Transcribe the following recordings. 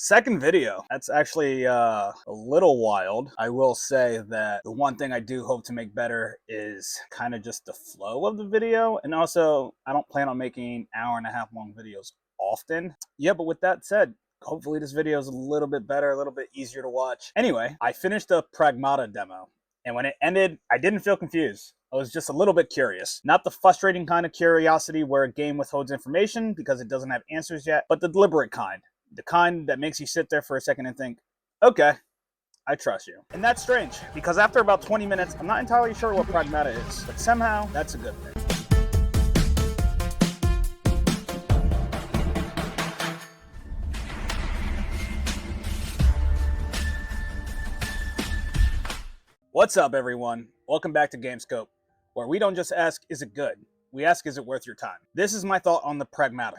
Second video. That's actually a little wild. I will say that the one thing I do hope to make better is kind of just the flow of the video. And also, I don't plan on making hour and a half long videos often. Yeah, but with that said, hopefully this video is a little bit better, a little bit easier to watch. Anyway, I finished the Pragmata demo. And when it ended, I didn't feel confused. I was just a little bit curious. Not the frustrating kind of curiosity where a game withholds information because it doesn't have answers yet, but the deliberate kind. The kind that makes you sit there for a second and think, okay, I trust you. And that's strange, because after about 20 minutes, I'm not entirely sure what Pragmata is, but somehow that's a good thing. What's up, everyone? Welcome back to GameScope, where we don't just ask, is it good? We ask, is it worth your time? This is my thought on the Pragmata.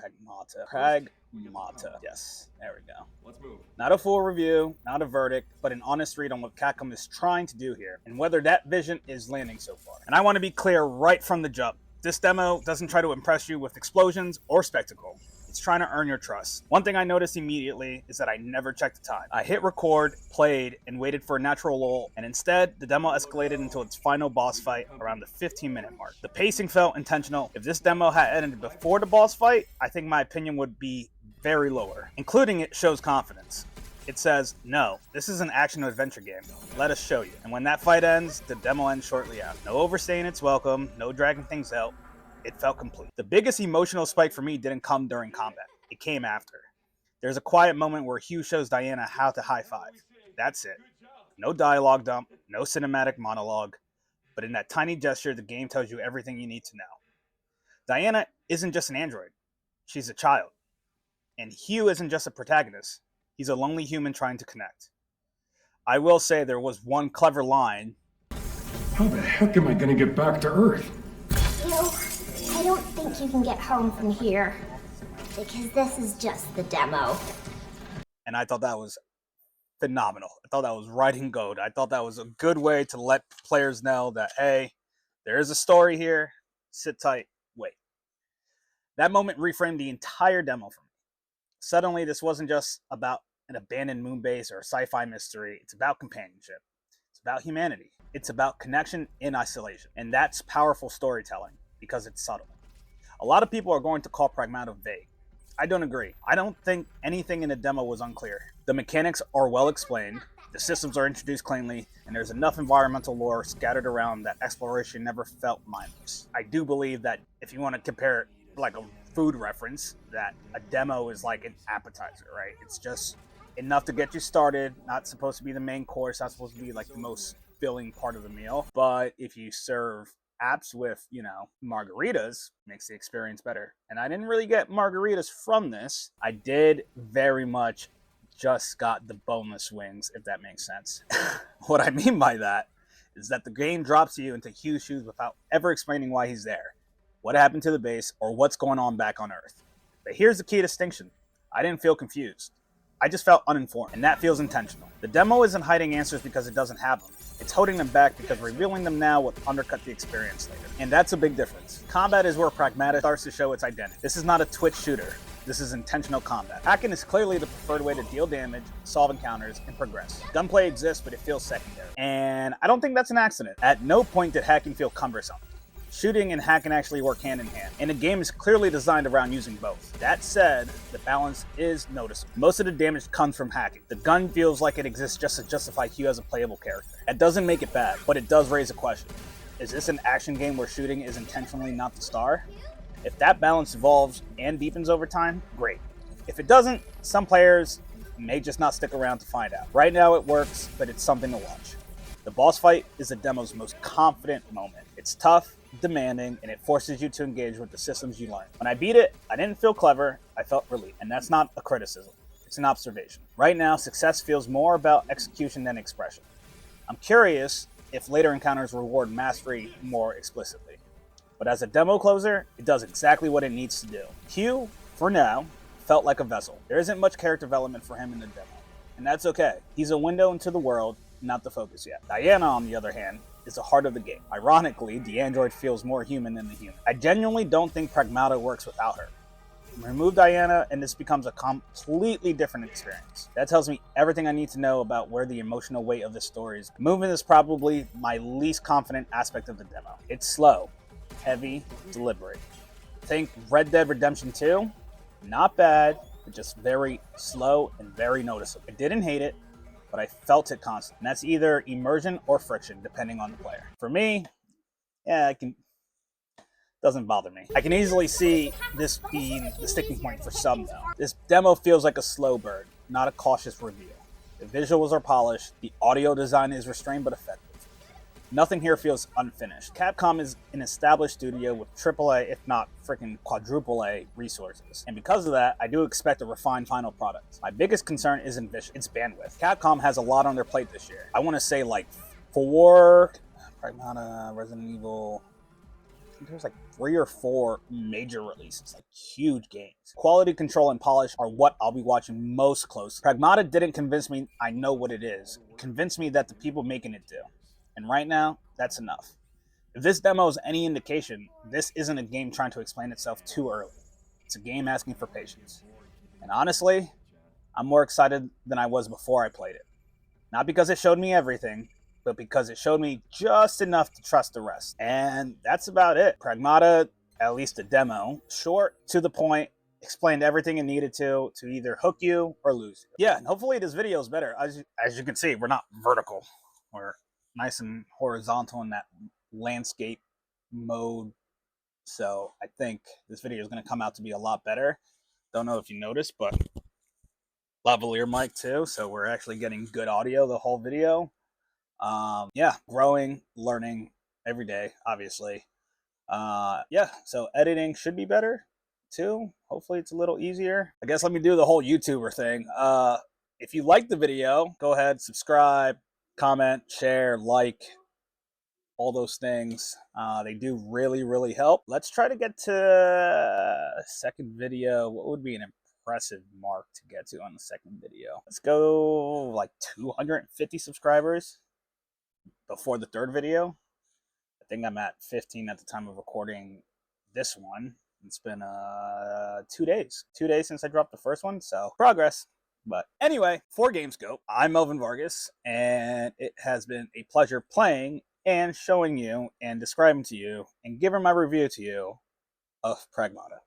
Yes, there we go. Let's move. Not a full review, not a verdict, but an honest read on what Capcom is trying to do here, and whether that vision is landing so far. And I want to be clear right from the jump. This demo doesn't try to impress you with explosions or spectacle. It's trying to earn your trust. One thing I noticed immediately is that I never checked the time. I hit record, played, and waited for a natural lull, and instead, the demo escalated until its final boss fight around the 15-minute mark. The pacing felt intentional. If this demo had ended before the boss fight, I think my opinion would be very lower. Including it shows confidence. It says, no, this is an action-adventure game. Let us show you. And when that fight ends, the demo ends shortly after. No overstaying its welcome, no dragging things out. It felt complete. The biggest emotional spike for me didn't come during combat. It came after. There's a quiet moment where Hugh shows Diana how to high-five. That's it. No dialogue dump, no cinematic monologue, but in that tiny gesture, the game tells you everything you need to know. Diana isn't just an android. She's a child. And Hugh isn't just a protagonist. He's a lonely human trying to connect. I will say there was one clever line. How the heck am I gonna get back to Earth? You know, I don't think you can get home from here, because this is just the demo. And I thought that was phenomenal. I thought that was writing gold. I thought that was a good way to let players know that, hey, there is a story here. Sit tight, wait. That moment reframed the entire demo for me. Suddenly, this wasn't just about an abandoned moon base or a sci-fi mystery. It's about companionship. It's about humanity. It's about connection in isolation. And that's powerful storytelling because it's subtle. A lot of people are going to call Pragmata vague. I don't agree. I don't think anything in the demo was unclear. The mechanics are well explained, the systems are introduced cleanly, and there's enough environmental lore scattered around that exploration never felt mindless. I do believe that if you want to compare it like a food reference, that a demo is like an appetizer, right? It's just enough to get you started, not supposed to be the main course, not supposed to be like the most filling part of the meal. But if you serve apps with, margaritas, makes the experience better. And I didn't really get margaritas from this. I did very much just got the boneless wings, if that makes sense. What I mean by that is that the game drops you into Hugh's shoes without ever explaining why he's there, what happened to the base, or what's going on back on Earth. But here's the key distinction. I didn't feel confused. I just felt uninformed, and that feels intentional. The demo isn't hiding answers because it doesn't have them. It's holding them back because revealing them now would undercut the experience later. And that's a big difference. Combat is where Pragmata starts to show its identity. This is not a Twitch shooter. This is intentional combat. Hacking is clearly the preferred way to deal damage, solve encounters, and progress. Gunplay exists, but it feels secondary. And I don't think that's an accident. At no point did hacking feel cumbersome. Shooting and hacking actually work hand in hand, and the game is clearly designed around using both. That said, the balance is noticeable. Most of the damage comes from hacking. The gun feels like it exists just to justify Hugh as a playable character. That doesn't make it bad, but it does raise a question. Is this an action game where shooting is intentionally not the star? If that balance evolves and deepens over time, great. If it doesn't, some players may just not stick around to find out. Right now it works, but it's something to watch. The boss fight is the demo's most confident moment. It's tough, demanding, and it forces you to engage with the systems you learn. When I beat it, I didn't feel clever, I felt relief. And that's not a criticism, it's an observation. Right now, success feels more about execution than expression. I'm curious if later encounters reward mastery more explicitly. But as a demo closer, it does exactly what it needs to do. Hugh, for now, felt like a vessel. There isn't much character development for him in the demo. And that's okay. He's a window into the world, not the focus yet. Diana, on the other hand, is the heart of the game. Ironically, the android feels more human than the human. I genuinely don't think Pragmata works without her. Remove Diana, and this becomes a completely different experience. That tells me everything I need to know about where the emotional weight of this story is. Movement is probably my least confident aspect of the demo. It's slow, heavy, deliberate. Think Red Dead Redemption 2, not bad, but just very slow and very noticeable. I didn't hate it, but I felt it constant. And that's either immersion or friction, depending on the player. For me, yeah, doesn't bother me. I can easily see this being the sticking point for some, though. This demo feels like a slow burn, not a cautious review. The visuals are polished, the audio design is restrained but effective. Nothing here feels unfinished. Capcom is an established studio with AAA, if not freaking quadruple A resources. And because of that, I do expect a refined final product. My biggest concern isn't vision, it's bandwidth. Capcom has a lot on their plate this year. I want to say like 4 Pragmata, Resident Evil. There's like 3 or 4 major releases, like huge games. Quality control and polish are what I'll be watching most closely. Pragmata didn't convince me I know what it is. It convinced me that the people making it do. And right now, that's enough. If this demo is any indication, this isn't a game trying to explain itself too early. It's a game asking for patience. And honestly, I'm more excited than I was before I played it. Not because it showed me everything, but because it showed me just enough to trust the rest. And that's about it. Pragmata, at least the demo, short, to the point, explained everything it needed to either hook you or lose you. Yeah, and hopefully this video is better. As you can see, we're not vertical. We're nice and horizontal in that landscape mode. So I think this video is going to come out to be a lot better. Don't know if you noticed, but lavalier mic too. So we're actually getting good audio the whole video. Yeah, growing, learning every day, obviously. Yeah, so editing should be better too. Hopefully it's a little easier. I guess let me do the whole YouTuber thing. If you like the video, go ahead, subscribe, comment, share, like, all those things. They do really, really help. Let's try to get to a second video. What would be an impressive mark to get to on the second video? Let's go like 250 subscribers before the third video. I think I'm at 15 at the time of recording this one. It's been 2 days. 2 days since I dropped the first one, so progress. But anyway, for GameScope, I'm Melvin Vargas, and it has been a pleasure playing and showing you and describing to you and giving my review to you of Pragmata.